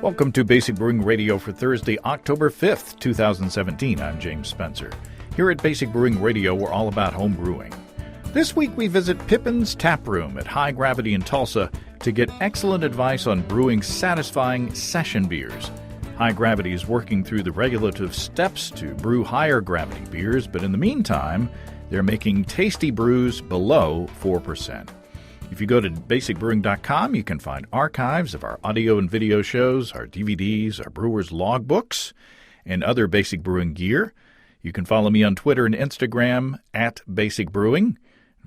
Welcome to Basic Brewing Radio for Thursday, October 5th, 2017. I'm James Spencer. Here at Basic Brewing Radio, we're all about home brewing. This week we visit Pippin's Taproom at High Gravity in Tulsa to get excellent advice on brewing satisfying session beers. High Gravity is working through the regulative steps to brew higher gravity beers, but in the meantime, they're making tasty brews below 4%. If you go to basicbrewing.com, you can find archives of our audio and video shows, our DVDs, our brewers' logbooks, and other Basic Brewing gear. You can follow me on Twitter and Instagram at Basic Brewing.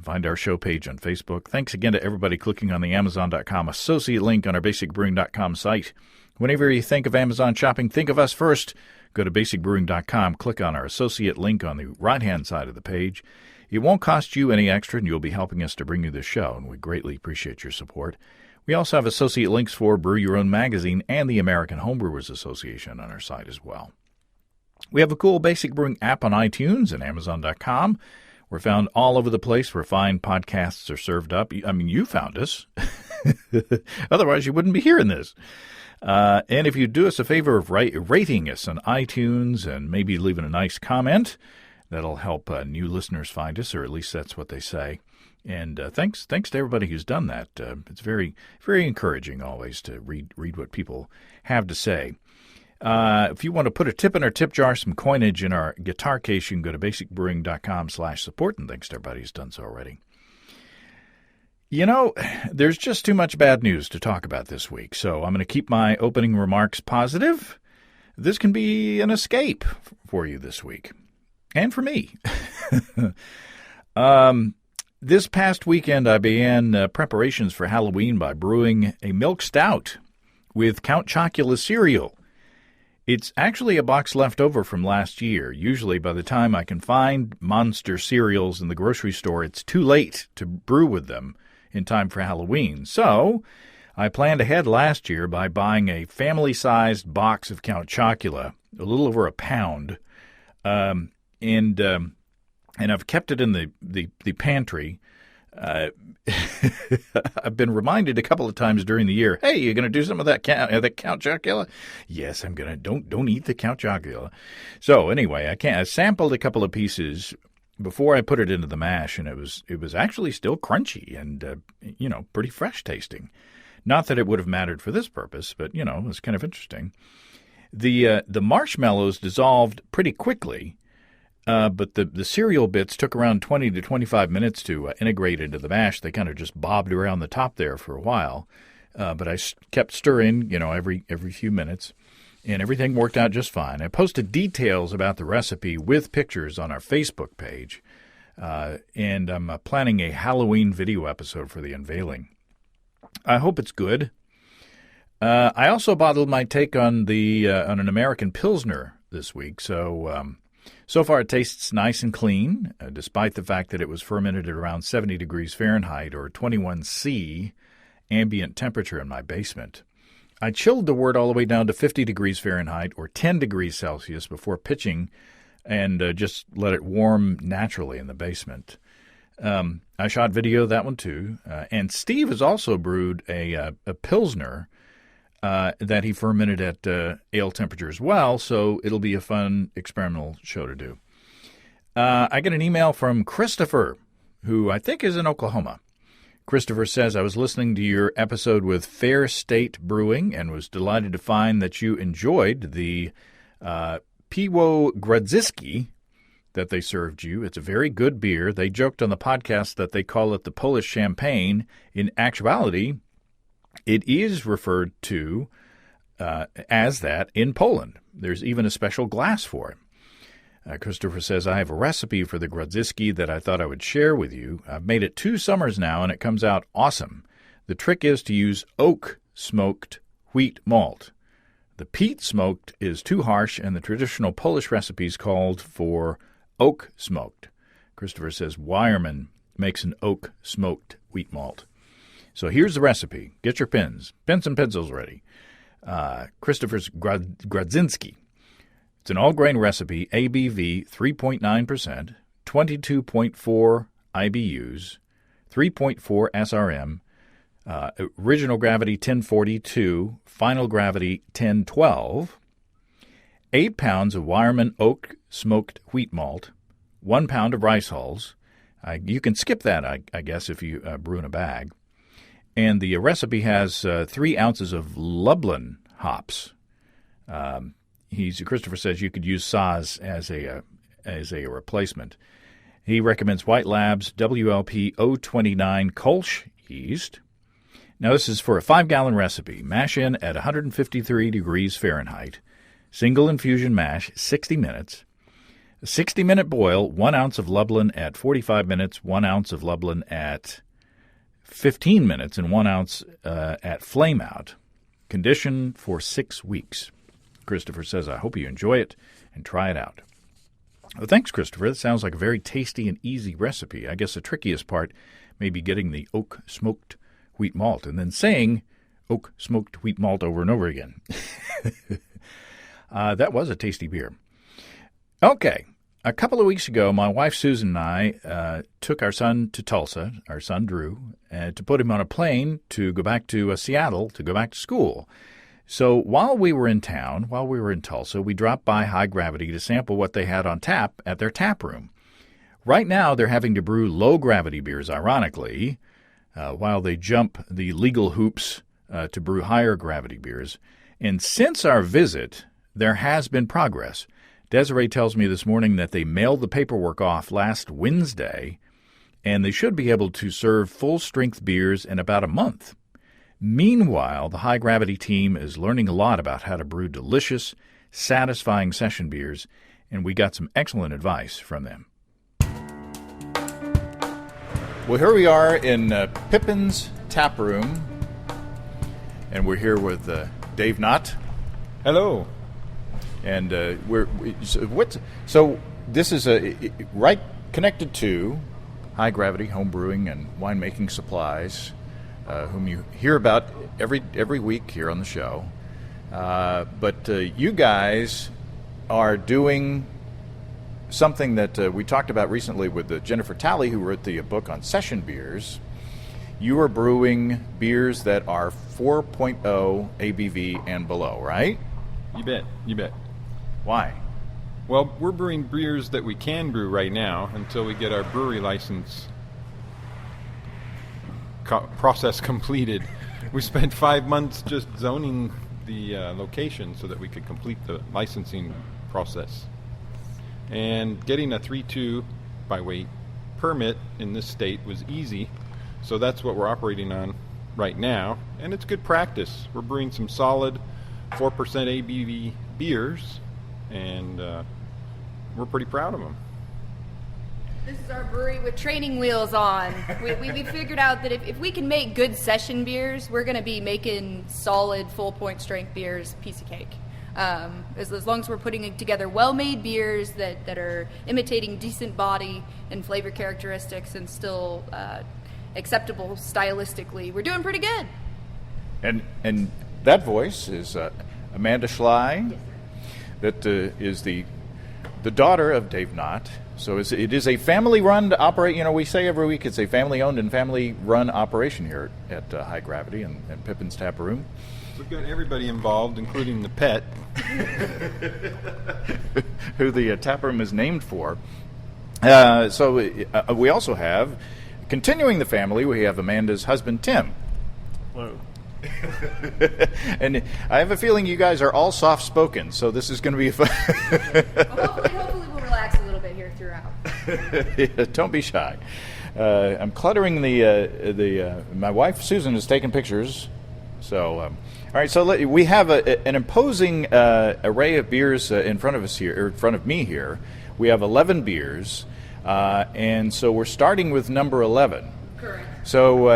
Find our show page on Facebook. Thanks again to everybody clicking on the Amazon.com associate link on our basicbrewing.com site. Whenever you think of Amazon shopping, think of us first. Go to basicbrewing.com, click on our associate link on the right-hand side of the page. It won't cost you any extra, and you'll be helping us to bring you this show, and we greatly appreciate your support. We also have associate links for Brew Your Own magazine and the American Homebrewers Association on our site as well. We have a cool Basic Brewing app on iTunes and Amazon.com. We're found all over the place where fine podcasts are served up. I mean, you found us. Otherwise, you wouldn't be hearing this. And if you do us a favor of rating us on iTunes and maybe leaving a nice comment, that'll help new listeners find us, or at least that's what they say. And thanks to everybody who's done that. It's very, very encouraging always to read what people have to say. If you want to put a tip in our tip jar, some coinage in our guitar case, you can go to basicbrewing.com/support, and thanks to everybody who's done so already. You know, there's just too much bad news to talk about this week, so I'm going to keep my opening remarks positive. This can be an escape for you this week. And for me. This past weekend, I began preparations for Halloween by brewing a milk stout with Count Chocula cereal. It's actually a box left over from last year. Usually, by the time I can find monster cereals in the grocery store, it's too late to brew with them in time for Halloween. So, I planned ahead last year by buying a family-sized box of Count Chocula, a little over a pound, and I've kept it in the pantry. I've been reminded a couple of times during the year, hey, you're going to do some of that Count Chocula? Yes, I'm going to. Don't eat the Count Chocula. So anyway, I sampled a couple of pieces before I put it into the mash, and it was actually still crunchy and, pretty fresh tasting. Not that it would have mattered for this purpose, but, it was kind of interesting. The marshmallows dissolved pretty quickly. But the cereal bits took around 20 to 25 minutes to integrate into the mash. They kind of just bobbed around the top there for a while. But I kept stirring, every few minutes, and everything worked out just fine. I posted details about the recipe with pictures on our Facebook page, and I'm planning a Halloween video episode for the unveiling. I hope it's good. I also bottled my take on on an American Pilsner this week, So far, it tastes nice and clean, despite the fact that it was fermented at around 70 degrees Fahrenheit or 21 C ambient temperature in my basement. I chilled the wort all the way down to 50 degrees Fahrenheit or 10 degrees Celsius before pitching and just let it warm naturally in the basement. I shot video of that one, too. And Steve has also brewed a Pilsner that he fermented at ale temperature as well, so it'll be a fun experimental show to do. I get an email from Christopher, who I think is in Oklahoma. Christopher says, I was listening to your episode with Fair State Brewing and was delighted to find that you enjoyed the Piwo Grodziskie that they served you. It's a very good beer. They joked on the podcast that they call it the Polish champagne. In actuality, it is referred to as that in Poland. There's even a special glass for it. Christopher says, I have a recipe for the Grodziskie that I thought I would share with you. I've made it 2 summers now, and it comes out awesome. The trick is to use oak smoked wheat malt. The peat smoked is too harsh, and the traditional Polish recipes called for oak smoked. Christopher says, Wireman makes an oak smoked wheat malt. So here's the recipe. Get your pens and pencils ready. Christopher's Grodziskie. It's an all-grain recipe, ABV 3.9%, 22.4 IBUs, 3.4 SRM, Original gravity 1042, final gravity 1012. 8 pounds of Wireman oak smoked wheat malt, 1 pound of rice hulls. You can skip that, I guess, if you brew in a bag. And the recipe has 3 ounces of Lublin hops. Christopher says you could use Saaz as a replacement. He recommends White Labs WLP 029 Kolsch yeast. Now, this is for a 5-gallon recipe. Mash in at 153 degrees Fahrenheit. Single infusion mash, 60 minutes. A 60-minute boil, 1 ounce of Lublin at 45 minutes, 1 ounce of Lublin at 15 minutes, and 1 ounce at flame out. Condition for 6 weeks. Christopher says, I hope you enjoy it and try it out. Well, thanks, Christopher. That sounds like a very tasty and easy recipe. I guess the trickiest part may be getting the oak smoked wheat malt and then saying oak smoked wheat malt over and over again. That was a tasty beer. Okay. A couple of weeks ago, my wife Susan and I took our son to Tulsa, our son Drew, to put him on a plane to go back to Seattle to go back to school. So while we were in Tulsa, we dropped by High Gravity to sample what they had on tap at their Taproom. Right now, they're having to brew low-gravity beers, ironically, while they jump the legal hoops to brew higher-gravity beers. And since our visit, there has been progress. Desiree tells me this morning that they mailed the paperwork off last Wednesday, and they should be able to serve full-strength beers in about a month. Meanwhile, the High Gravity team is learning a lot about how to brew delicious, satisfying session beers, and we got some excellent advice from them. Well, here we are in Pippin's Taproom, and we're here with Dave Knott. Hello. And so this is right connected to High Gravity Home Brewing and Winemaking Supplies, whom you hear about every week here on the show. But you guys are doing something that we talked about recently with Jennifer Talley, who wrote the book on session beers. You are brewing beers that are 4.0 ABV and below, right? You bet. Why? Well, we're brewing beers that we can brew right now until we get our brewery license process completed. We spent 5 months just zoning the location so that we could complete the licensing process. And getting a 3.2 by weight permit in this state was easy, so that's what we're operating on right now, and it's good practice. We're brewing some solid 4% ABV beers, and we're pretty proud of them. This is our brewery with training wheels on. We figured out that if we can make good session beers, we're going to be making solid full point strength beers, piece of cake. As long as we're putting together well-made beers that are imitating decent body and flavor characteristics and still acceptable stylistically, we're doing pretty good. And that voice is Amanda Schley, that is the daughter of Dave Knott. So it is a family-run to operate. You know, we say every week it's a family-owned and family-run operation here at High Gravity and Pippin's Taproom. We've got everybody involved, including the pet. Who the taproom is named for. So we also have, continuing the family, we have Amanda's husband, Tim. Hello. And I have a feeling you guys are all soft-spoken, so this is going to be fun. Hopefully we'll relax a little bit here throughout. Don't be shy. I'm cluttering my wife, Susan, is taking pictures. So, all right, so we have an imposing array of beers in front of us here, or in front of me here. We have 11 beers, and so we're starting with number 11. Correct. So,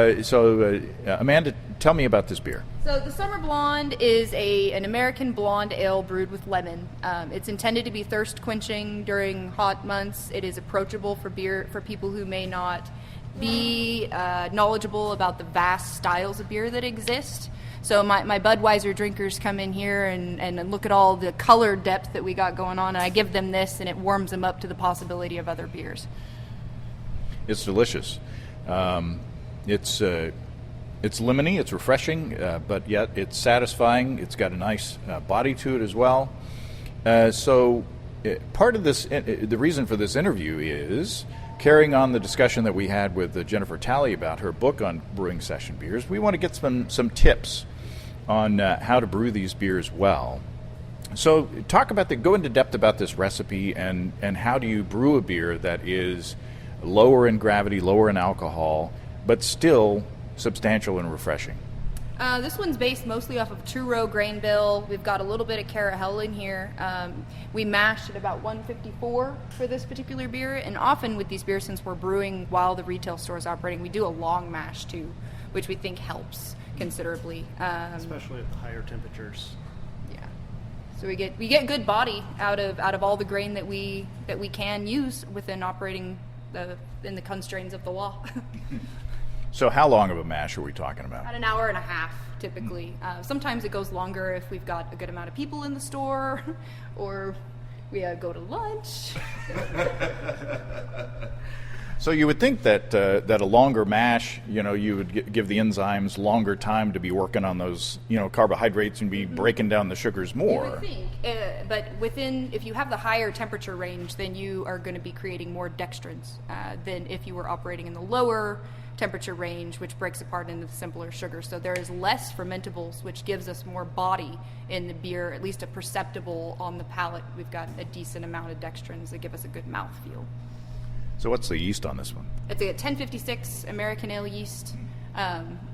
Amanda, tell me about this beer. So the Summer Blonde is an American blonde ale brewed with lemon. It's intended to be thirst quenching during hot months. It is approachable for people who may not be knowledgeable about the vast styles of beer that exist. So my Budweiser drinkers come in here and look at all the color depth that we got going on, and I give them this, and it warms them up to the possibility of other beers. It's delicious. It's It's lemony, it's refreshing, but yet it's satisfying. It's got a nice body to it as well. So part of this, the reason for this interview is carrying on the discussion that we had with Jennifer Talley about her book on brewing session beers. We want to get some tips on how to brew these beers well. So go into depth about this recipe and how do you brew a beer that is lower in gravity, lower in alcohol, but still substantial and refreshing. This one's based mostly off of two-row grain bill. We've got a little bit of Carahel in here. We mashed at about 154 for this particular beer, and often with these beers, since we're brewing while the retail store is operating, we do a long mash too, which we think helps considerably. Especially at the higher temperatures. Yeah. So we get good body out of all the grain that we can use within operating in the constraints of the law. So how long of a mash are we talking about? About an hour and a half, typically. Sometimes it goes longer if we've got a good amount of people in the store, or we go to lunch. So you would think that a longer mash, you would give the enzymes longer time to be working on those, carbohydrates and be breaking down the sugars more. You would think, but if you have the higher temperature range, then you are going to be creating more dextrins than if you were operating in the lower temperature range, which breaks apart into the simpler sugars. So there is less fermentables, which gives us more body in the beer, at least a perceptible on the palate. We've got a decent amount of dextrins that give us a good mouthfeel. So what's the yeast on this one? It's a 1056 American ale yeast.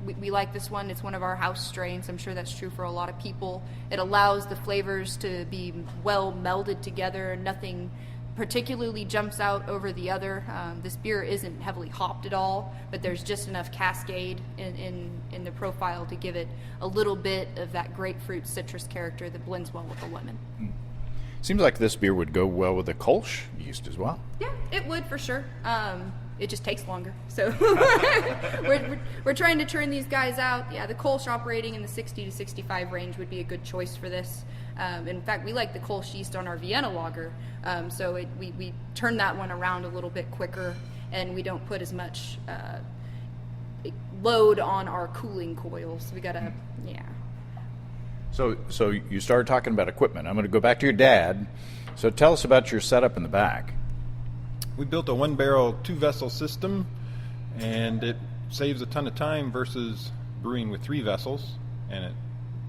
We like this one. It's one of our house strains. I'm sure that's true for a lot of people. It allows the flavors to be well melded together. Nothing particularly jumps out over the other. This beer isn't heavily hopped at all, but there's just enough cascade in the profile to give it a little bit of that grapefruit citrus character that blends well with the lemon. Seems like this beer would go well with the Kolsch yeast as well. Yeah, it would for sure. It just takes longer. So we're trying to churn these guys out. Yeah, the Kolsch operating in the 60 to 65 range would be a good choice for this. In fact, we like the Kolsch yeast on our Vienna lager. So we turn that one around a little bit quicker, and we don't put as much load on our cooling coils. We gotta, yeah. So you started talking about equipment. I'm going to go back to your dad. So tell us about your setup in the back. We built a one-barrel, two-vessel system, and it saves a ton of time versus brewing with three vessels, and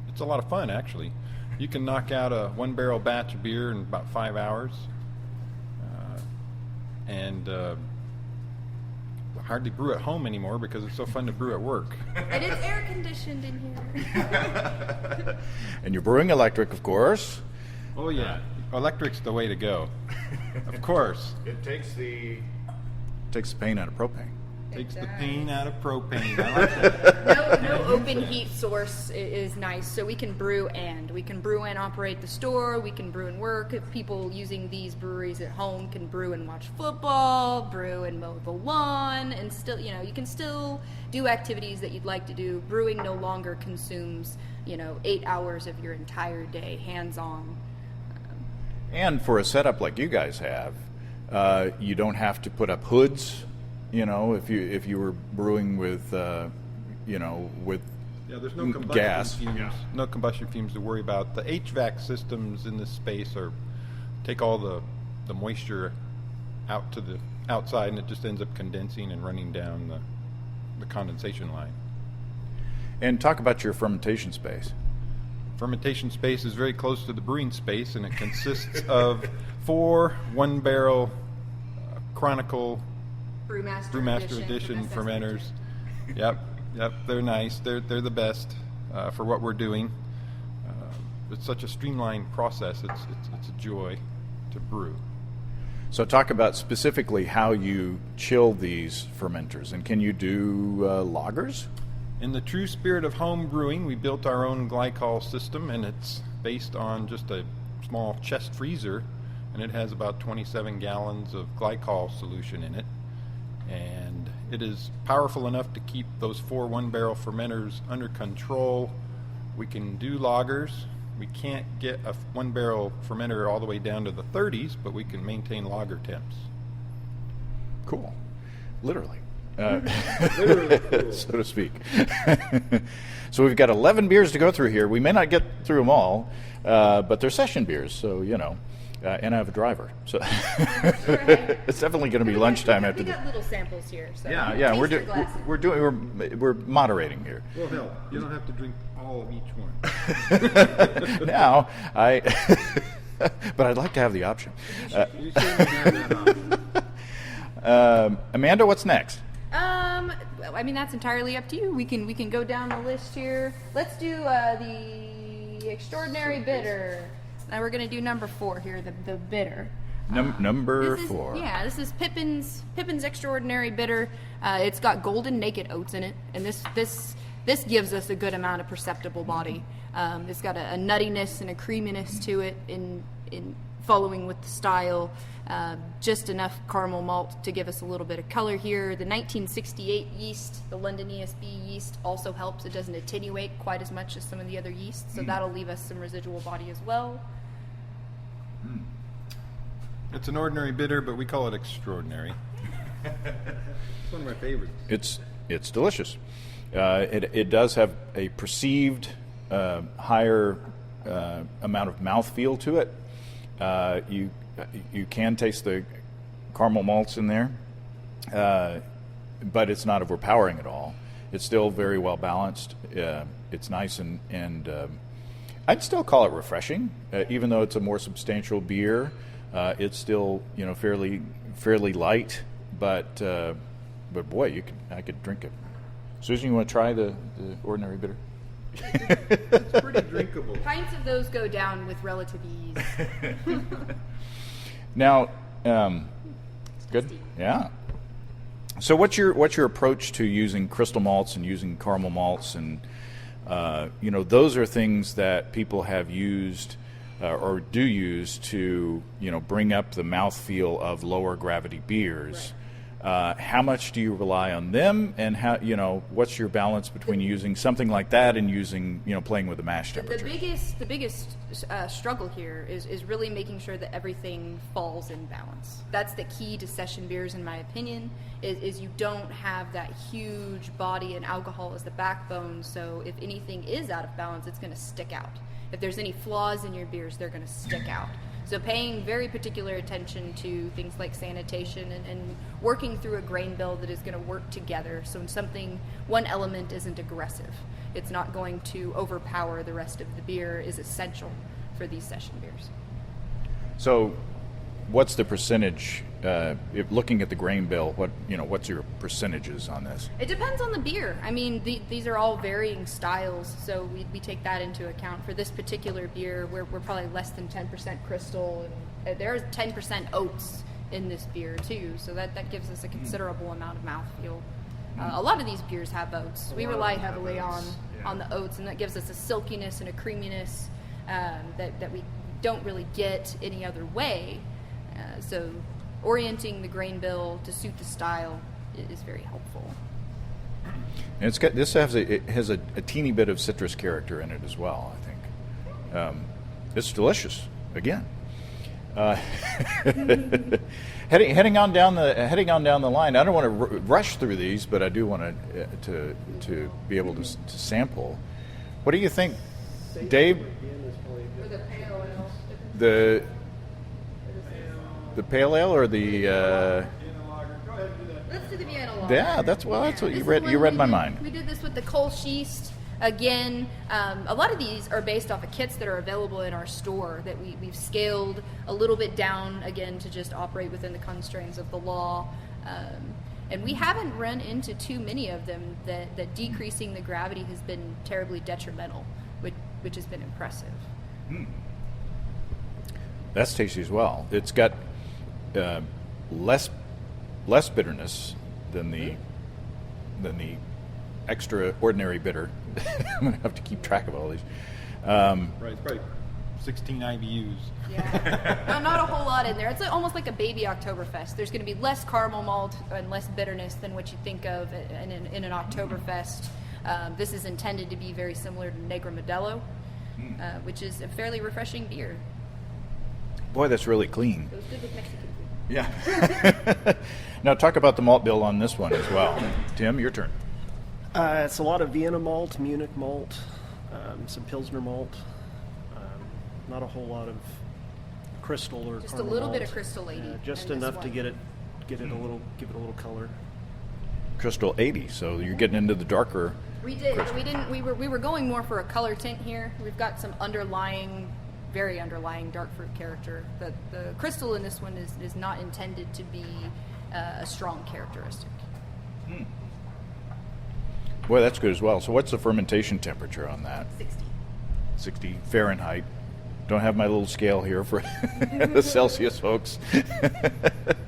it's a lot of fun, actually. You can knock out a one-barrel batch of beer in about 5 hours, and hardly brew at home anymore because it's so fun to brew at work. And it's air-conditioned in here. And you're brewing electric, of course. Oh, yeah. Electric's the way to go. Of course. It takes the pain out of propane. Takes the pain out of propane. I like that. No open heat source is nice. So we can brew and operate the store. We can brew and work. If people using these breweries at home can brew and watch football, brew and mow the lawn, and still, you can still do activities that you'd like to do. Brewing no longer consumes, 8 hours of your entire day, hands-on. And for a setup like you guys have, you don't have to put up hoods. If you were brewing with, with there's no combustion gas. Fumes, no combustion fumes to worry about. The HVAC systems in this space take all the moisture out to the outside, and it just ends up condensing and running down the condensation line. And talk about your fermentation space. Fermentation space is very close to the brewing space, and it consists of 4 one-barrel Chronicle Brewmaster Edition fermenters. Yep, they're nice. They're the best for what we're doing. It's such a streamlined process. It's a joy to brew. So talk about specifically how you chill these fermenters, and can you do lagers? In the true spirit of home brewing, we built our own glycol system, and it's based on just a small chest freezer, and it has about 27 gallons of glycol solution in it. And it is powerful enough to keep those 4 one-barrel fermenters under control. We can do lagers. We can't get a one-barrel fermenter all the way down to the 30s, but we can maintain lager temps. Cool. Literally. so to speak. So we've got 11 beers to go through here. We may not get through them all, but they're session beers, so, you know. And I have a driver, so it's definitely going to be lunchtime after we this. got little samples here. So Yeah, we're moderating here. Well, hell, you don't have to drink all of each one. Now, but I'd like to have the option. You shouldn't have that option. Amanda, what's next? I mean, that's entirely up to you. We can go down the list here. Let's do the extraordinary bitter. Now we're going to do number 4 here, the bitter. Number 4. Yeah, this is Pippin's extraordinary bitter. It's got golden naked oats in it, and this gives us a good amount of perceptible body. It's got a nuttiness and a creaminess to it in following with the style. Just enough caramel malt to give us a little bit of color here. The 1968 yeast, the London ESB yeast, also helps. It doesn't attenuate quite as much as some of the other yeasts, so that'll leave us some residual body as well. It's an ordinary bitter, but we call it extraordinary. It's one of my favorites. It's delicious. It does have a perceived higher amount of mouthfeel to it. You can taste the caramel malts in there, but it's not overpowering at all. It's still very well balanced. It's nice and I'd still call it refreshing, even though it's a more substantial beer. It's still fairly light, but boy, I could drink it. Susan, you want to try the ordinary bitter? It's pretty drinkable. Pints of those go down with relative ease. Now, good, yeah. So, what's your approach to using crystal malts and using caramel malts, and those are things that people have used or do use to bring up the mouthfeel of lower gravity beers. Right. How much do you rely on them, and how what's your balance between using something like that and using playing with the mash temperature? The biggest struggle here is really making sure that everything falls in balance. That's the key to session beers, in my opinion. Is you don't have that huge body and alcohol as the backbone. So if anything is out of balance, it's going to stick out. If there's any flaws in your beers, they're going to stick out. So paying very particular attention to things like sanitation and working through a grain bill that is going to work together. So one element isn't aggressive. It's not going to overpower the rest of the beer is essential for these session beers. So what's the percentage, if looking at the grain bill, what's your percentages on this? It depends on the beer. I mean, these are all varying styles, so we take that into account. For this particular beer, we're probably less than 10% crystal, and there's 10% oats in this beer too, so that gives us a considerable amount of mouthfeel. A lot of these beers have oats. We rely heavily on the oats, and that gives us a silkiness and a creaminess that we don't really get any other way. So orienting the grain bill to suit the style is very helpful. And this has a teeny bit of citrus character in it as well, I think. It's delicious again. Heading on down the line. I don't want to rush through these, but I do want to be able to sample. What do you think, Dave? The pale ale or the? Let's do the Vienna lager. Yeah, that's what you read. You read my mind. We did this with the Kolsch yeast. Again, a lot of these are based off of kits that are available in our store that we've scaled a little bit down, again, to just operate within the constraints of the law. And we haven't run into too many of them that decreasing the gravity has been terribly detrimental, which has been impressive. That's tasty as well. It's got less bitterness than the extraordinary bitter. I'm going to have to keep track of all these. Right, it's probably 16 IBUs. Yeah, not a whole lot in there. It's almost like a baby Oktoberfest. There's going to be less caramel malt and less bitterness than what you think of in an Oktoberfest. This is intended to be very similar to Negra Modelo, which is a fairly refreshing beer. Boy, that's really clean. Goes good with Mexican food. Yeah. Now talk about the malt bill on this one as well. Tim, your turn. It's a lot of Vienna malt, Munich malt, some Pilsner malt, not a whole lot of crystal or Just a caramel little bit malt. of Crystal 80. Just in this enough to one. give it a little color. Crystal 80, so you're getting into the darker. We did. Crystal. We didn't. We were going more for a color tint here. We've got some very underlying dark fruit character. The crystal in this one is not intended to be a strong characteristic. Boy, that's good as well. So what's the fermentation temperature on that? 60. 60 Fahrenheit. Don't have my little scale here for the Celsius folks.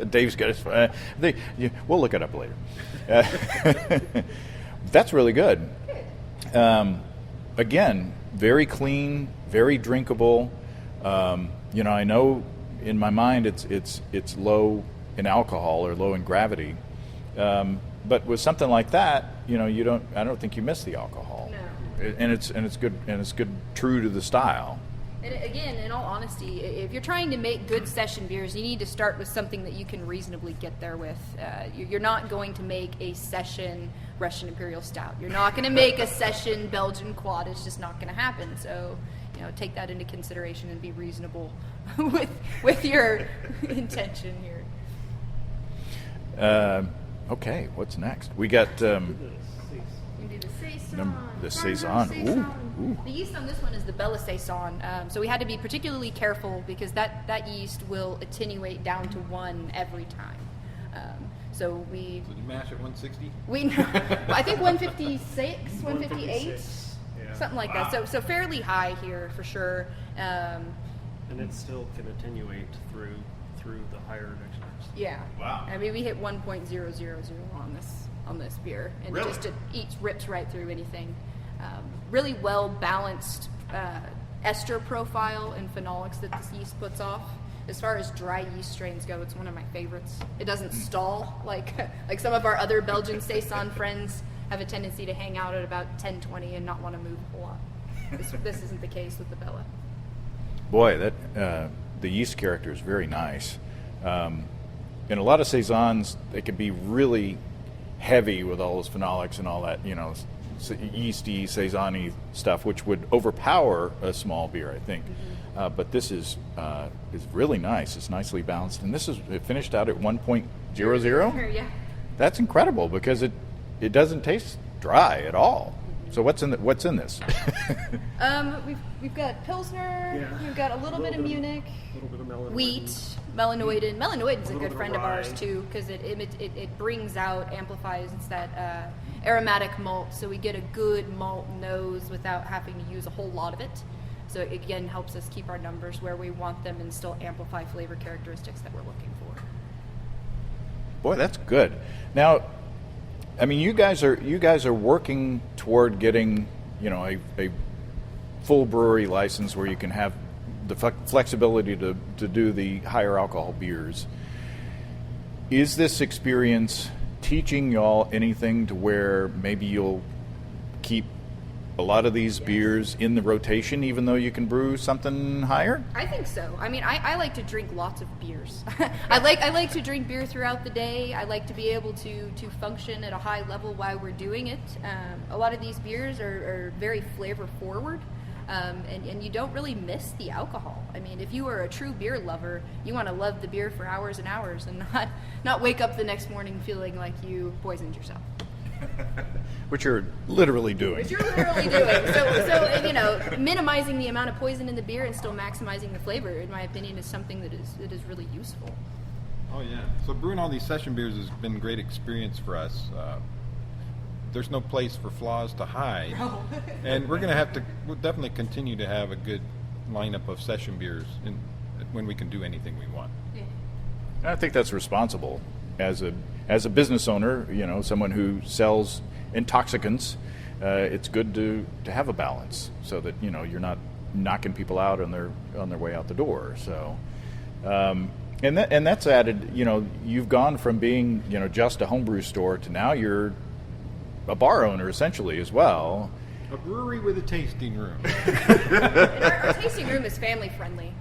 Dave's got his. We'll look it up later. That's really good. Again, very clean, very drinkable. I know in my mind it's low in alcohol or low in gravity. But with something like that, I don't think you miss the alcohol. No. And it's good true to the style. And again, in all honesty, if you're trying to make good session beers, you need to start with something that you can reasonably get there with. You're not going to make a session Russian Imperial Stout. You're not going to make a session Belgian Quad. It's just not going to happen. So, take that into consideration and be reasonable with your intention here. Okay, what's next? We got We do the Saison. the Saison. Ooh. The yeast on this one is the Bella Saison. So we had to be particularly careful because that yeast will attenuate down to 1 every time. So we Did you mash at 160? I think 156, 158, 156, yeah. something like that. So fairly high here for sure. And it still can attenuate through the higher textures. Yeah. Wow. I mean, we hit 1.000 on this beer, and Really? just it rips right through anything. Really well balanced ester profile and phenolics that this yeast puts off. As far as dry yeast strains go, it's one of my favorites. It doesn't stall like some of our other Belgian Saison friends have a tendency to hang out at about 10-20 and not want to move a whole lot. This isn't the case with the Bella. Boy, that the yeast character is very nice. In a lot of saisons, they can be really heavy with all those phenolics and all that, yeasty, saison-y stuff, which would overpower a small beer, I think. But this is really nice. It's nicely balanced, and it finished out at 1.00. Yeah. That's incredible because it doesn't taste dry at all. So what's in this? We've got Pilsner. Yeah. We've got a little bit of Munich. A little bit of melanoidin. Wheat, melanoidin. Melanoidin's a little good bit friend of of ours rye. too because it brings out, amplifies that aromatic malt, so we get a good malt nose without having to use a whole lot of it. So it again helps us keep our numbers where we want them and still amplify flavor characteristics that we're looking for. Boy, that's good. Now, I mean, you guys are working toward getting a full brewery license where you can have the flexibility to do the higher alcohol beers. Is this experience teaching y'all anything to where maybe you'll keep a lot of these beers in the rotation even though you can brew something higher? I think so. I mean, I like to drink lots of beers. I like to drink beer throughout the day. I like to be able to function at a high level while we're doing it. A lot of these beers are very flavor forward. And you don't really miss the alcohol. I mean, if you are a true beer lover, you want to love the beer for hours and hours and not wake up the next morning feeling like you poisoned yourself. Which you're literally doing. Which you're literally doing. So minimizing the amount of poison in the beer and still maximizing the flavor, in my opinion, is something that is really useful. Oh, yeah. So brewing all these session beers has been a great experience for us. There's no place for flaws to hide. No. And we'll definitely continue to have a good lineup of session beers when we can do anything we want. I think that's responsible as a business owner, someone who sells intoxicants. It's good to have a balance so that you're not knocking people out on their way out the door. So, and that's added. You've gone from being just a homebrew store to now you're a bar owner essentially as well. A brewery with a tasting room. And our tasting room is family friendly,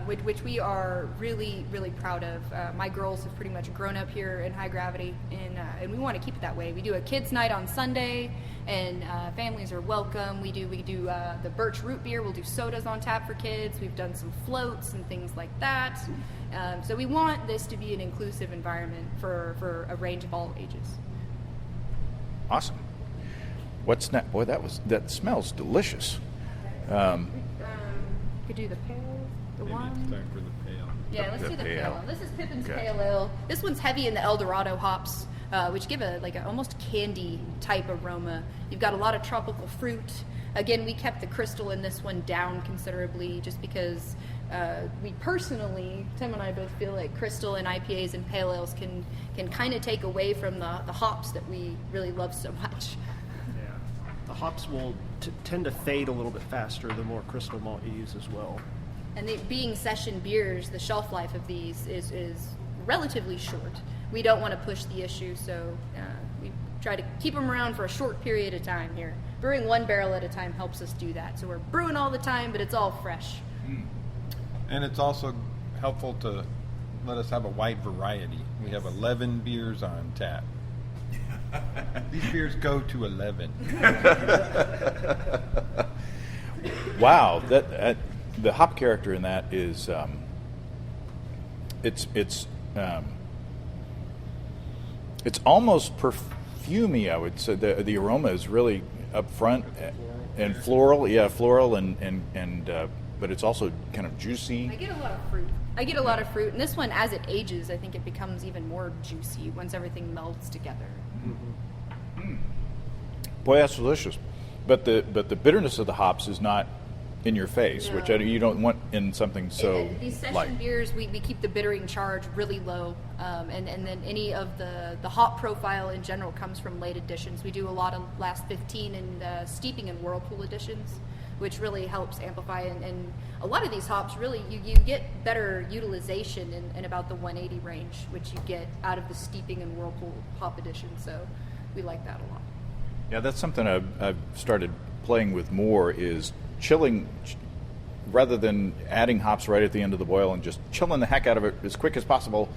which we are really, really proud of. My girls have pretty much grown up here in High Gravity, and we want to keep it that way. We do a kids' night on Sunday, and families are welcome. We do the birch root beer. We'll do sodas on tap for kids. We've done some floats and things like that. So we want this to be an inclusive environment for a range of all ages. Awesome. What's next? Boy, that smells delicious. Could do the pale, the Maybe one. it's time for the pale. Yeah, let's The do the pale. pale ale. This is Pippin's Okay. pale ale. This one's heavy in the El Dorado hops, which give a almost candy type aroma. You've got a lot of tropical fruit. Again, we kept the crystal in this one down considerably, just because we personally, Tim and I both feel like crystal and IPAs and pale ales can kind of take away from the hops that we really love so much. Yeah. The hops will tend to fade a little bit faster the more crystal malt you use as well. And they, being session beers, the shelf life of these is relatively short. We don't want to push the issue, so we try to keep them around for a short period of time here. Brewing one barrel at a time helps us do that. So we're brewing all the time, but it's all fresh. And it's also helpful to let us have a wide variety. We have 11 beers on tap. These beers go to 11. Wow, that the hop character in that is it's almost perfumey. I would say the aroma is really up front and floral. Yeah, floral and but it's also kind of juicy. I get a lot of fruit. And this one, as it ages, I think it becomes even more juicy once everything melds together. Boy, that's delicious. But the bitterness of the hops is not in your face, No. which you don't want in something so These session light. beers, we keep the bittering charge really low, and then any of the hop profile in general comes from late additions. We do a lot of last 15 and steeping and whirlpool additions, which really helps amplify, and a lot of these hops really you get better utilization in about the 180 range, which you get out of the steeping and whirlpool hop addition. So we like that a lot. Yeah, that's something I've started playing with more is chilling, rather than adding hops right at the end of the boil and just chilling the heck out of it as quick as possible,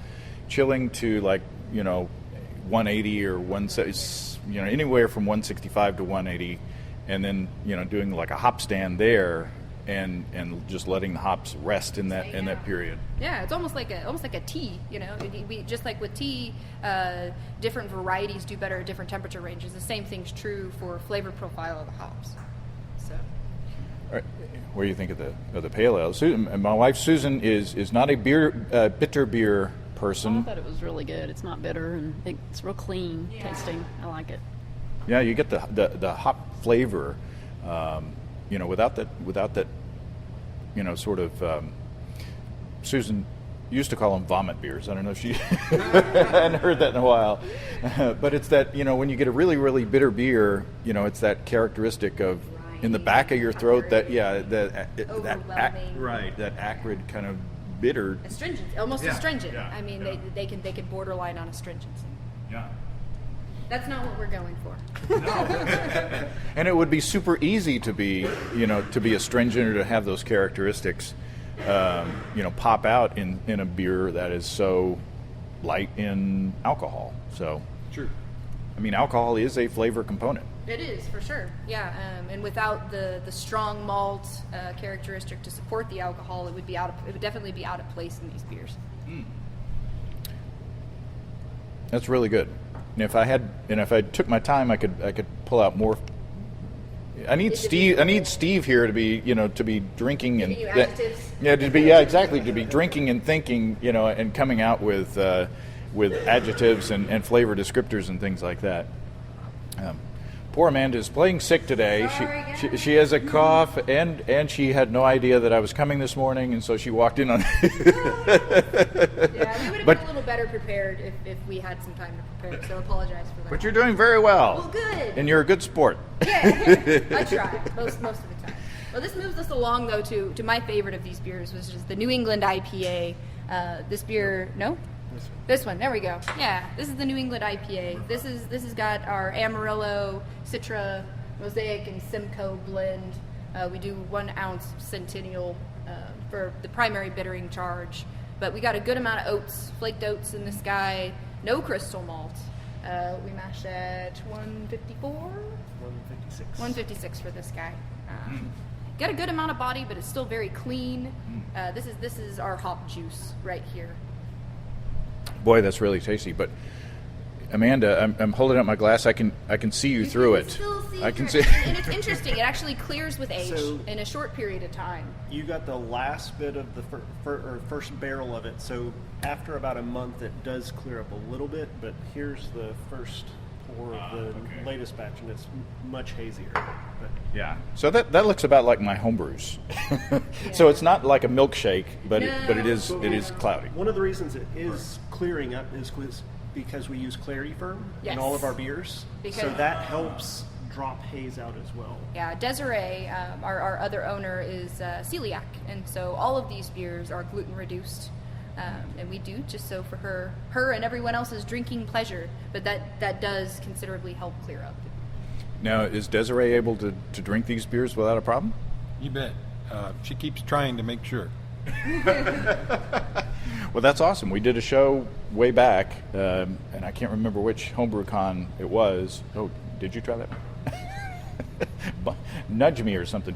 chilling to 180 or 170, anywhere from 165 to 180, and then doing like a hop stand there and just letting the hops rest in that period. Yeah, it's almost like a tea. We just like with tea, different varieties do better at different temperature ranges. The same thing's true for flavor profile of the hops. So. All right. What do you think of the pale ale? Susan, my wife Susan is not a bitter beer person. I thought it was really good. It's not bitter and it's real clean tasting. I like it. Yeah, you get the hop flavor, without that, sort of. Susan used to call them vomit beers. I don't know if she hadn't heard that in a while, but it's that when you get a really really bitter beer, it's that characteristic of in the back of your throat that that acrid kind of bitter. Astringent, almost Yeah, astringent. yeah, I mean, yeah. they can borderline on astringency. Yeah. That's not what we're going for. And it would be super easy to be, to be astringent or to have those characteristics, pop out in a beer that is so light in alcohol. So, True. I mean, alcohol is a flavor component. It is, for sure. Yeah, and without the strong malt characteristic to support the alcohol, it would definitely be out of place in these beers. That's really good. And if I took my time, I could pull out more. I need Steve here to be drinking and Giving you adjectives. To be drinking and thinking, and coming out with adjectives and flavor descriptors and things like that. Poor Amanda is playing sick today. Sorry, She has a cough and she had no idea that I was coming this morning, and so she walked in on. Yeah, we would have But- been a little better prepared if we had some time to prepare, so I apologize for that. But you're doing very well. Well, good. And you're a good sport. Yeah, I try most of the time. Well, this moves us along, though, to my favorite of these beers, which is the New England IPA. This beer, no? This one, there we go. Yeah, this is the New England IPA. This has got our Amarillo, Citra, Mosaic and Simcoe blend. We do 1 ounce Centennial for the primary bittering charge. But we got a good amount of oats, flaked oats in this guy. No crystal malt. We mash at 154? 156. 156 for this guy. Got a good amount of body, but it's still very clean. This is our hop juice right here. Boy, that's really tasty. But Amanda, I'm holding up my glass. I can see you through it. Still see I can through see. it. And it's interesting. It actually clears with age So- in a short period of time. You got the last bit of the first barrel of it, so after about a month it does clear up a little bit, but here's the first pour of the latest batch, and it's much hazier. But Yeah. So that looks about like my homebrews. So it's not like a milkshake, but it is cloudy. one of the reasons it is clearing up is because we use Clarity Firm Yes. in all of our beers, so Because- that helps drop haze out as well. Yeah, Desiree, our other owner, is celiac, and so all of these beers are gluten reduced, and we do just so for her and everyone else's drinking pleasure. But that does considerably help clear up. Now, is Desiree able to drink these beers without a problem? You bet. She keeps trying to make sure. Well, that's awesome. We did a show way back, and I can't remember which HomebrewCon it was. Oh, did you try that? Nudge me or something.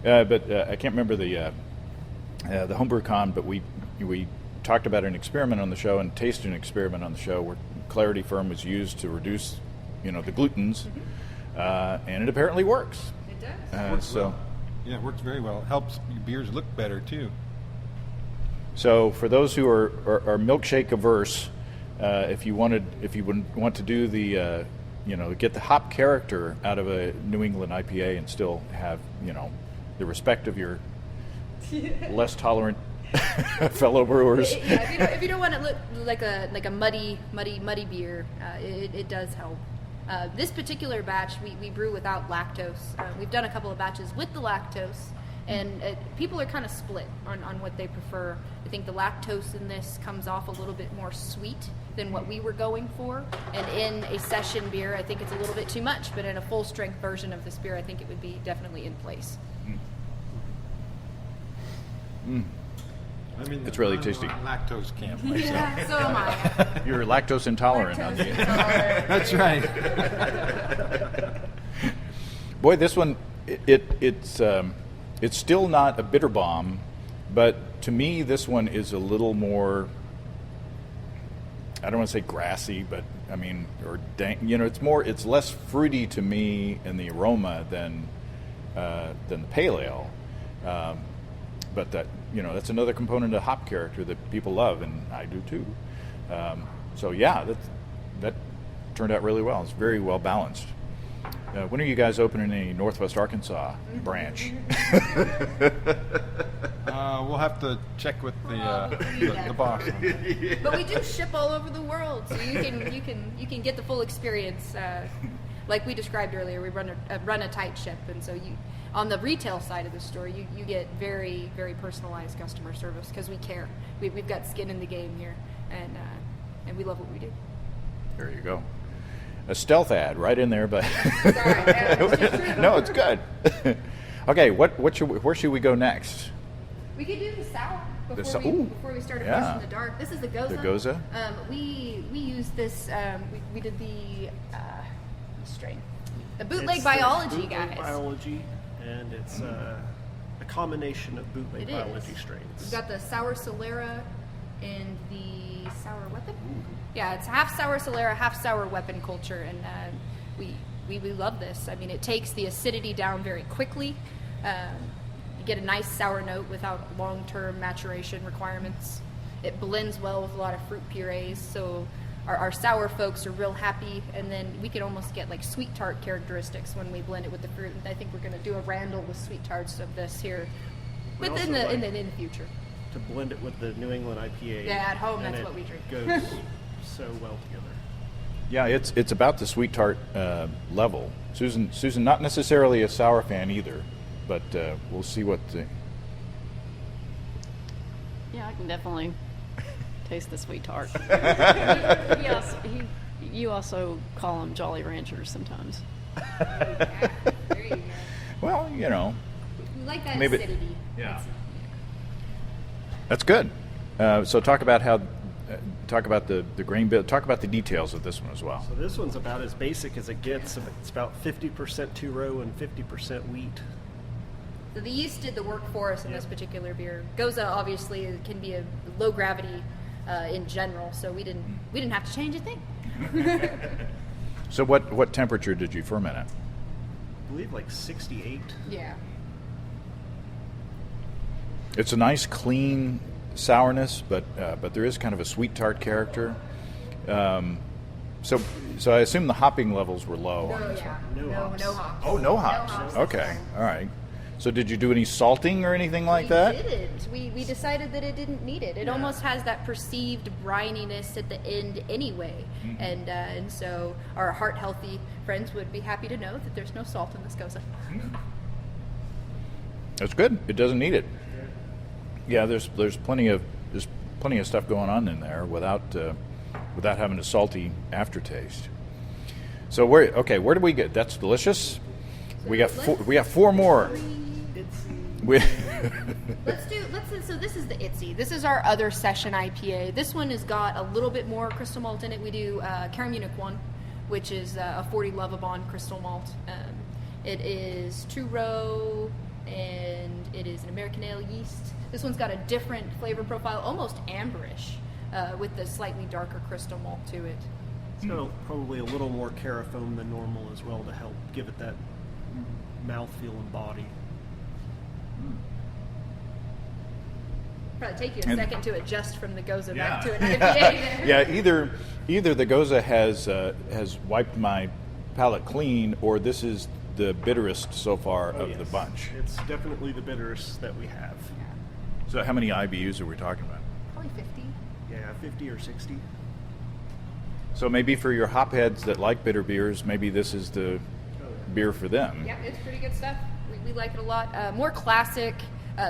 But I can't remember the HomebrewCon, but we talked about an experiment on the show and tasted an experiment on the show where Clarity Firm was used to reduce, the glutens, and it apparently works. It does. So. Yeah, it works very well. It helps your beers look better, too. So for those who are milkshake averse, if you would want to do the get the hop character out of a New England IPA and still have the respect of your less tolerant fellow brewers. Yeah, if you don't want it to look like a muddy beer, it does help. This particular batch we brew without lactose. We've done a couple of batches with the lactose, and people are kind of split on what they prefer. I think the lactose in this comes off a little bit more sweet than what we were going for, and in a session beer I think it's a little bit too much, but in a full strength version of this beer I think it would be definitely in place. I'm in the It's really tasty. lactose camp myself. Yeah, so am I. You're lactose intolerant. on the That's right. Boy, this one it's still not a bitter bomb, but to me this one is a little more. I don't want to say grassy, but I mean, or dank. It's less fruity to me in the aroma than the pale ale. But that's another component of hop character that people love, and I do too. So yeah, that turned out really well. It's very well balanced. When are you guys opening a Northwest Arkansas branch? We'll have to check with the boss on that. But we do ship all over the world, so you can get the full experience. Like we described earlier, we run a tight ship, and so on the retail side of the store, you get very, very personalized customer service because we care. We've got skin in the game here, and we love what we do. There you go. A stealth ad right in there, but Sorry, no, it's good. Okay, where should we go next? We could do the sour The before we start a yeah. Fresh in the Dark. This is the Goza. The Goza? We use this. We did the strain, the bootleg It's biology, bootleg guys. Biology, and it's a combination of bootleg It biology is. strains. We've got the sour Solera and the sour weapon. Yeah, it's half sour Solera, half sour weapon culture, and we love this. I mean, it takes the acidity down very quickly. You get a nice sour note without long-term maturation requirements. It blends well with a lot of fruit purees, so our sour folks are real happy, and then we can almost get like sweet tart characteristics when we blend it with the fruit. And I think we're going to do a Randall with sweet tarts of this here But within also, in the future. to blend it with the New England IPA. Yeah, at home, and that's it what we drink. Goes so well together. Yeah, it's about the sweet tart level. Susan, not necessarily a sour fan either, but we'll see what. Yeah, I can definitely taste the sweet tart. You also call them Jolly Ranchers sometimes. There you go. Well, We like that Maybe- acidity. yeah. That's good. So talk about the grain bill. Talk about the details of this one as well. So this one's about as basic as it gets. It's about 50% two-row and 50% wheat. So the yeast did the work for us in this particular beer. Goza obviously can be a low gravity in general, so we didn't have to change a thing. So what temperature did you ferment at? I believe like 68. Yeah. It's a nice, clean sourness, but there is kind of a sweet tart character. So I assume the hopping levels were low on this one. No hops. No hops. Oh, no hops. Okay, all right. So did you do any salting or anything like that? We didn't. We decided that it didn't need it. It almost has that perceived brininess at the end anyway. Mm-hmm. And so our heart-healthy friends would be happy to know that there's no salt in this Goza. That's good. It doesn't need it. Yeah, there's plenty of stuff going on in there without having a salty aftertaste. So where do we get? That's delicious. We got four more. So this is the Itsy. This is our other session IPA. This one has got a little bit more crystal malt in it. We do Carry Munich 1, which is a 40 Lovabond crystal malt. It is 2-row, and it is an American ale yeast. This one's got a different flavor profile, almost amberish, with the slightly darker crystal malt to it. It's got probably a little more carafoam than normal as well to help give it that mouthfeel and body. Probably take you a second to adjust from the Goza back to an IPA there. Yeah, either the Goza has wiped my palate clean, or this is the bitterest so far of the bunch. It's definitely the bitterest that we have. So how many IBUs are we talking about? Probably 50. Yeah, 50 or 60. So maybe for your hopheads that like bitter beers, maybe this is the beer for them. Yeah, it's pretty good stuff. We like it a lot. More classic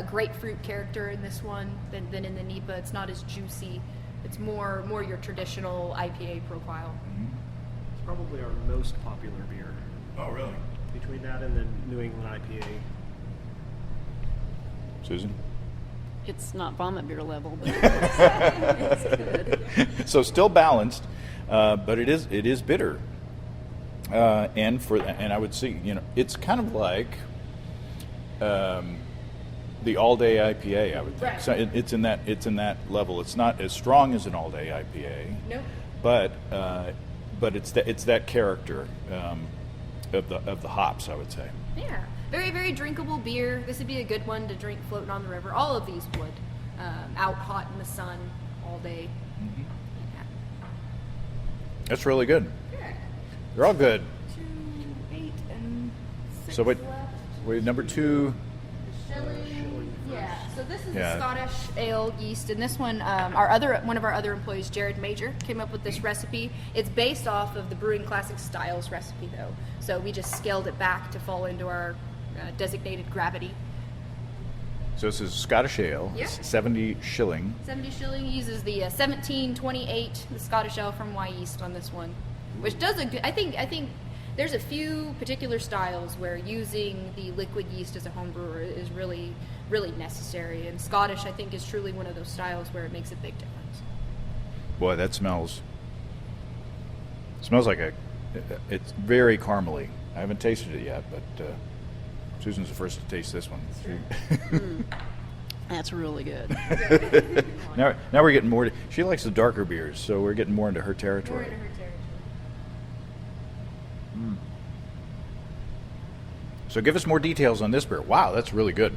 grapefruit character in this one than in the NEPA. It's not as juicy. It's more your traditional IPA profile. It's probably our most popular beer. Oh, really? Between that and the New England IPA. Susan? It's not vomit beer level, but it's good. So still balanced, but it is bitter. And I would see, it's kind of like the all day IPA, I would think. Right. So it's in that level. It's not as strong as an all day IPA. Nope. But it's that character of the hops, I would say. Yeah. Very, very drinkable beer. This would be a good one to drink floating on the river. All of these would. Out hot in the sun all day. Mm-hmm. Yeah. That's really good. Yeah. They're all good. 2, 8, and 6 So left. wait, number 2. Shilling. Yeah. So this is Yeah. the Scottish ale yeast, and this one, one of our other employees, Jared Major, came up with this recipe. It's based off of the Brewing Classic Styles recipe, though. So we just scaled it back to fall into our designated gravity. So this is Scottish ale. Yeah. 70 shilling. 70 shilling uses the 1728, the Scottish ale from Y Yeast on this one, which does a good. I think there's a few particular styles where using the liquid yeast as a home brewer is really, really necessary, and Scottish, I think, is truly one of those styles where it makes a big difference. Boy, that smells like it's very caramely. I haven't tasted it yet, but Susan's the first to taste this one. That's really good. Now we're getting more. She likes the darker beers, so we're getting more into her territory. So give us more details on this beer. Wow, that's really good.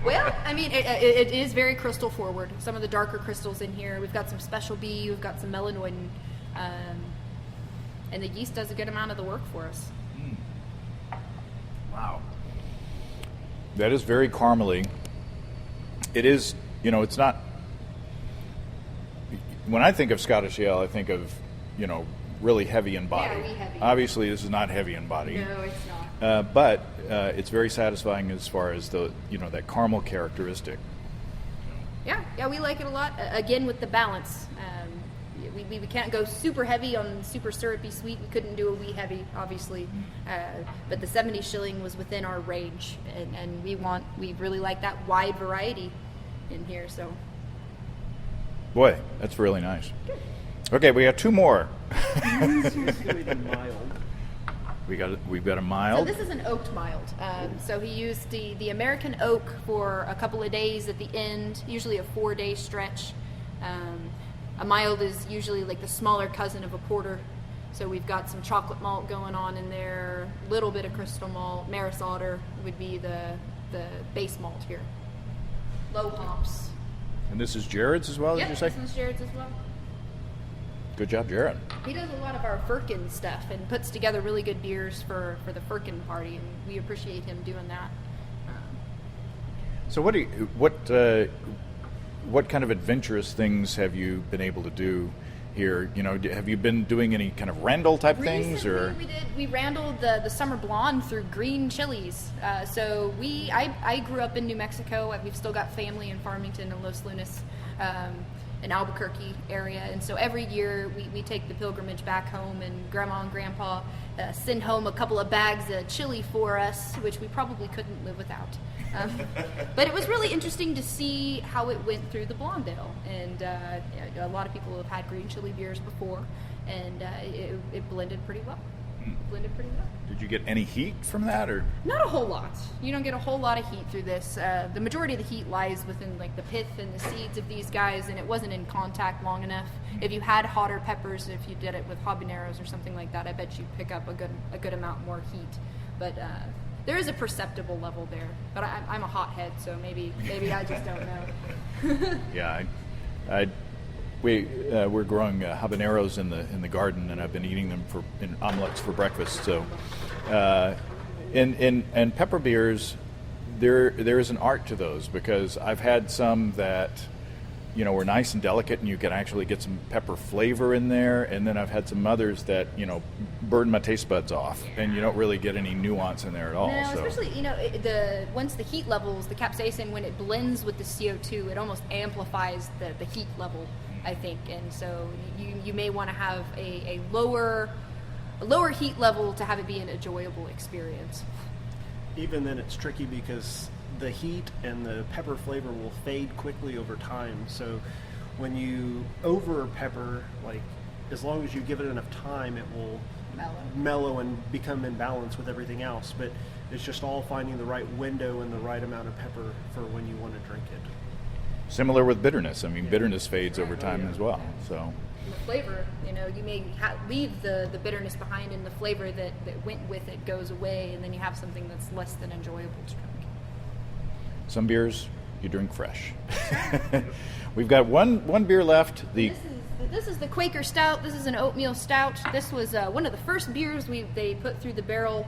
Well, I mean, it is very crystal forward. Some of the darker crystals in here. We've got some special B. We've got some melanoidin, and the yeast does a good amount of the work for us. Wow. That is very caramely. It is, it's not. When I think of Scottish ale, I think of, really heavy in body. Very heavy. Obviously, this is not heavy in body. No, it's not. But it's very satisfying as far as the, that caramel characteristic. Yeah, we like it a lot. Again, with the balance. We can't go super heavy on super syrupy sweet. We couldn't do a wee heavy, obviously, but the 70 shilling was within our range, and we really like that wide variety in here. So, Boy, that's really nice. Okay, we got two more. This one's gonna be the mild. We've got a So mild. this is an oaked mild. So he used the American oak for a couple of days at the end, usually a 4-day stretch. A mild is usually like the smaller cousin of a porter. So we've got some chocolate malt going on in there, a little bit of crystal malt. Maris Otter would be the base malt here. Low hops. And this is Jared's as well, did you Yep, say? this one's Jared's as well. Good job, Jared. He does a lot of our Firkin stuff and puts together really good beers for the Firkin party, and we appreciate him doing that. So what kind of adventurous things have you been able to do here? You know, have you been doing any kind of Randall type things, or? We randled the Summer Blonde through green chilies. So I grew up in New Mexico. We've still got family in Farmington and Los Lunas, in Albuquerque area, and so every year we take the pilgrimage back home, and Grandma and Grandpa send home a couple of bags of chili for us, which we probably couldn't live without. But it was really interesting to see how it went through the blonde ale, and a lot of people have had green chili beers before, and it blended pretty well. Did you get any heat from that, or? Not a whole lot. You don't get a whole lot of heat through this. The majority of the heat lies within like the pith and the seeds of these guys, and it wasn't in contact long enough. If you had hotter peppers, if you did it with habaneros or something like that, I bet you'd pick up a good amount more heat. But there is a perceptible level there. But I'm a hothead, so maybe I just don't know. Yeah, we're growing habaneros in the garden, and I've been eating them in omelets for breakfast. So, and pepper beers, there is an art to those, because I've had some that, you know, were nice and delicate, and you can actually get some pepper flavor in there. And then I've had some others that, you know, burn my taste buds off, and you don't really get any nuance in there at all. No, so. especially, you know, once the heat levels, the capsaicin, when it blends with the CO2, it almost amplifies the heat level, I think. And so you may want to have a lower heat level to have it be an enjoyable experience. Even then, it's tricky because the heat and the pepper flavor will fade quickly over time. So when you over pepper, like, as long as you give it enough time, it will mellow and become in balance with everything else. But it's just all finding the right window and the right amount of pepper for when you want to drink it. Similar with bitterness. I mean, bitterness fades over time as well. So. And the flavor, you know, you may leave the bitterness behind, and the flavor that went with it goes away, and then you have something that's less than enjoyable to drink. Some beers you drink fresh. We've got one beer left. This is the Quaker Stout. This is an oatmeal stout. This was one of the first beers they put through the barrel.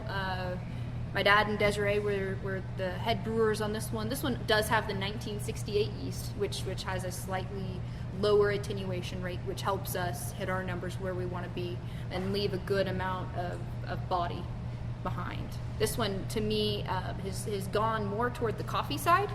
My dad and Desiree were the head brewers on this one. This one does have the 1968 yeast, which has a slightly lower attenuation rate, which helps us hit our numbers where we want to be and leave a good amount of body behind. This one, to me, has gone more toward the coffee side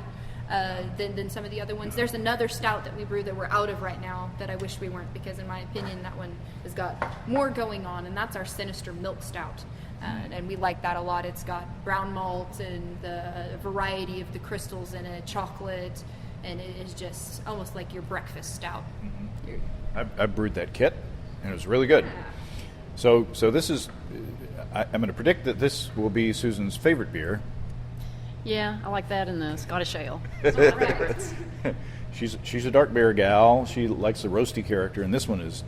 than some of the other ones. There's another stout that we brew that we're out of right now that I wish we weren't, because in my opinion that one has got more going on, and that's our Sinister Milk Stout. And we like that a lot. It's got brown malt and the variety of the crystals in it, chocolate, and it is just almost like your breakfast stout. Mm-hmm. I brewed that kit, and it was really good. Yeah. So this is, I'm going to predict that this will be Susan's favorite beer. Yeah, I like that in the Scottish ale. It's one of my favorites. She's a dark beer gal. She likes the roasty character, and this one is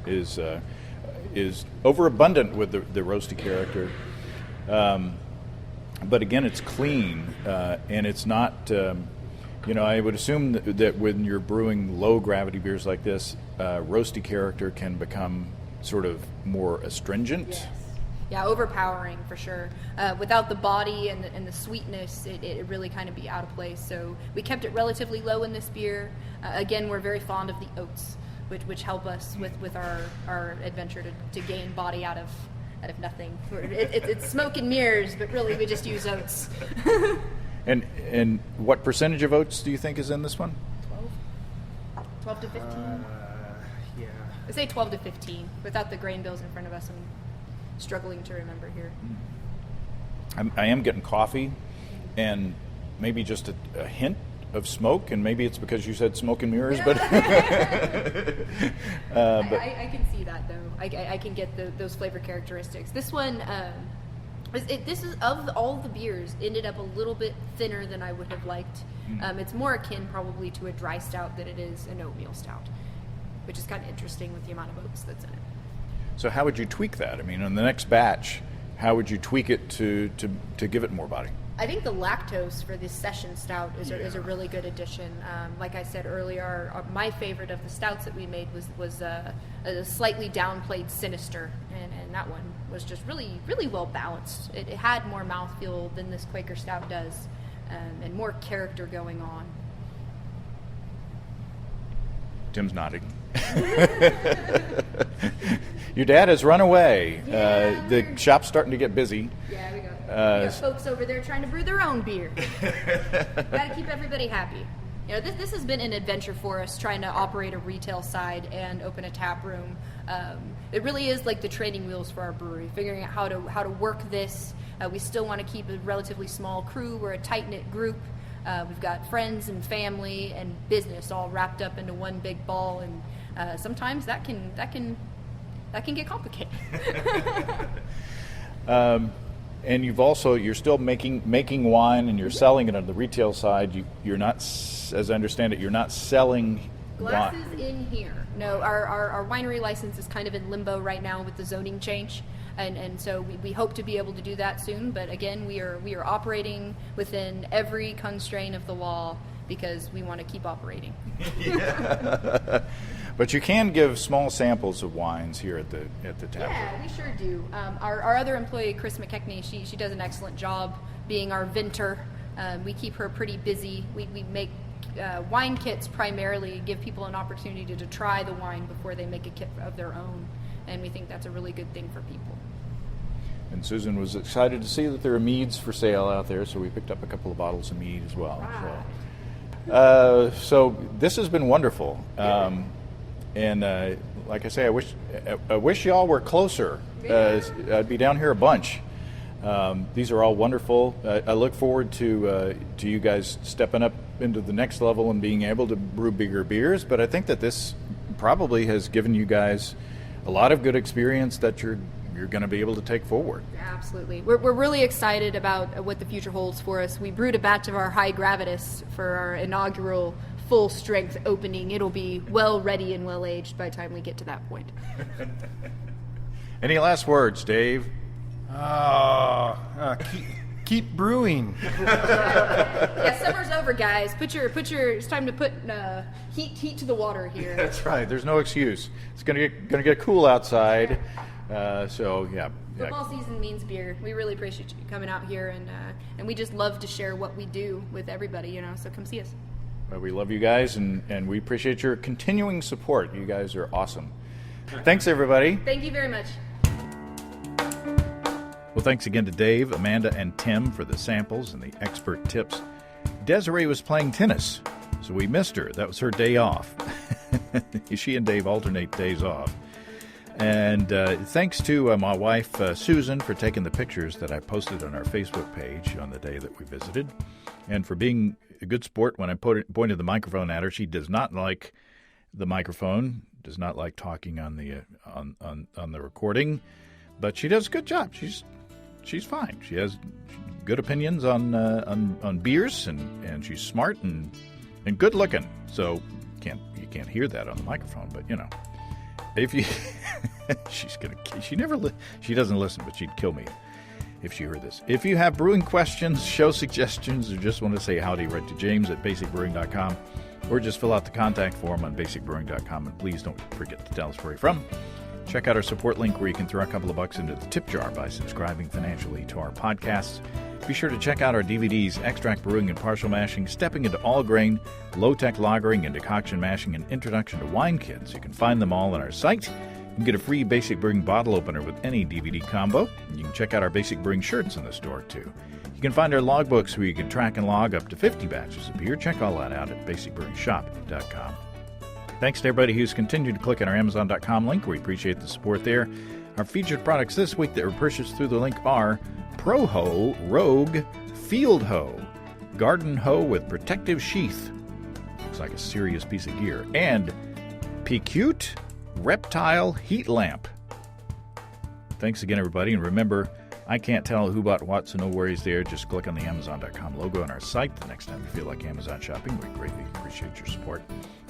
overabundant with the roasty character. But again, it's clean, and it's not. I would assume that when you're brewing low gravity beers like this, roasty character can become sort of more astringent. Yes. Yeah, overpowering for sure. Without the body and the sweetness, it really kind of be out of place. So we kept it relatively low in this beer. Again, we're very fond of the oats, which help us with our adventure to gain body out of nothing. It's smoke and mirrors, but really we just use oats. And what percentage of oats do you think is in this one? 12 to 15. Yeah. I say 12 to 15. Without the grain bills in front of us, I'm struggling to remember here. I am getting coffee and maybe just a hint of smoke, and maybe it's because you said smoke and mirrors, but... I can see that, though. I can get those flavor characteristics. This one, this is, of all the beers, ended up a little bit thinner than I would have liked. It's more akin probably to a dry stout than it is an oatmeal stout, which is kind of interesting with the amount of oats that's in it. So how would you tweak that? I mean, on the next batch, how would you tweak it to give it more body? I think the lactose for this session stout is a really good addition. Like I said earlier, my favorite of the stouts that we made was a slightly downplayed Sinister, and that one was just really, really well balanced. It had more mouthfeel than this Quaker stout does, and more character going on. Tim's nodding. Your dad has run away. Yeah, the shop's starting to get busy. Yeah, we got folks over there trying to brew their own beer. Got to keep everybody happy. You know, this has been an adventure for us, trying to operate a retail side and open a tap room. It really is like the training wheels for our brewery, figuring out how to work this. We still want to keep a relatively small crew. We're a tight-knit group. We've got friends and family and business all wrapped up into one big ball, and sometimes that can get complicated. And you're still making wine, and you're selling it on the retail side. You're not, as I understand it, you're not selling glasses in here. No, our winery license is kind of in limbo right now with the zoning change. And so we hope to be able to do that soon. But again, we are operating within every constraint of the law because we want to keep operating. Yeah. But you can give small samples of wines here at the tap room. Yeah, we sure do. Our other employee, Chris McKechnie, she does an excellent job being our vintner. We keep her pretty busy. We make wine kits primarily, give people an opportunity to try the wine before they make a kit of their own. And we think that's a really good thing for people. And Susan was excited to see that there are meads for sale out there, so we picked up a couple of bottles of mead as well. Right. So this has been wonderful. And like I say, I wish y'all were closer. I'd be down here a bunch. These are all wonderful. I look forward to you guys stepping up into the next level and being able to brew bigger beers. But I think that this probably has given you guys a lot of good experience that you're going to be able to take forward. Absolutely. We're really excited about what the future holds for us. We brewed a batch of our High Gravitas for our inaugural full-strength opening. It'll be well ready and well aged by the time we get to that point. Any last words, Dave? Keep brewing. Yeah, summer's over, guys. It's time to put heat to the water here. That's right. There's no excuse. It's gonna get cool outside. So yeah. Football season means beer. We really appreciate you coming out here, and we just love to share what we do with everybody. So come see us. Well, we love you guys, and we appreciate your continuing support. You guys are awesome. Thanks, everybody. Thank you very much. Well, thanks again to Dave, Amanda, and Tim for the samples and the expert tips. Desiree was playing tennis, so we missed her. That was her day off. She and Dave alternate days off. And thanks to my wife, Susan, for taking the pictures that I posted on our Facebook page on the day that we visited, and for being a good sport when I pointed the microphone at her. She does not like the microphone, does not like talking on the on the recording, but she does a good job. She's fine. She has good opinions on beers, and she's smart and good looking. So you can't hear that on the microphone, but if you she doesn't listen, but she'd kill me if she heard this. If you have brewing questions, show suggestions, or just want to say howdy, write to James at basicbrewing.com, or just fill out the contact form on basicbrewing.com, and please don't forget to tell us where you're from. Check out our support link where you can throw a couple of bucks into the tip jar by subscribing financially to our podcasts. Be sure to check out our DVDs, Extract Brewing and Partial Mashing, Stepping into All Grain, Low-Tech Lagering and Decoction Mashing, and Introduction to Wine Kits. You can find them all on our site. You can get a free Basic Brewing bottle opener with any DVD combo. You can check out our Basic Brewing shirts in the store, too. You can find our logbooks where you can track and log up to 50 batches of beer. Check all that out at basicbrewingshop.com. Thanks to everybody who's continued to click on our Amazon.com link. We appreciate the support there. Our featured products this week that were purchased through the link are Pro Hoe Rogue Field Hoe, garden hoe with protective sheath. Looks like a serious piece of gear. And Pecute Reptile Heat Lamp. Thanks again, everybody. And remember, I can't tell who bought what, so no worries there. Just click on the Amazon.com logo on our site the next time you feel like Amazon shopping. We greatly appreciate your support.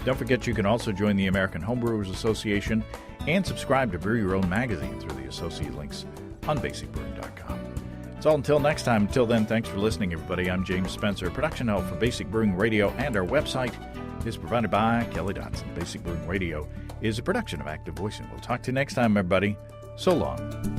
Don't forget you can also join the American Homebrewers Association and subscribe to Brew Your Own magazine through the associate links on basicbrewing.com. It's all until next time. Until then, thanks for listening, everybody. I'm James Spencer. Production help for Basic Brewing Radio and our website is provided by Kelly Dotson. Basic Brewing Radio is a production of Active Voicing. We'll talk to you next time, everybody. So long.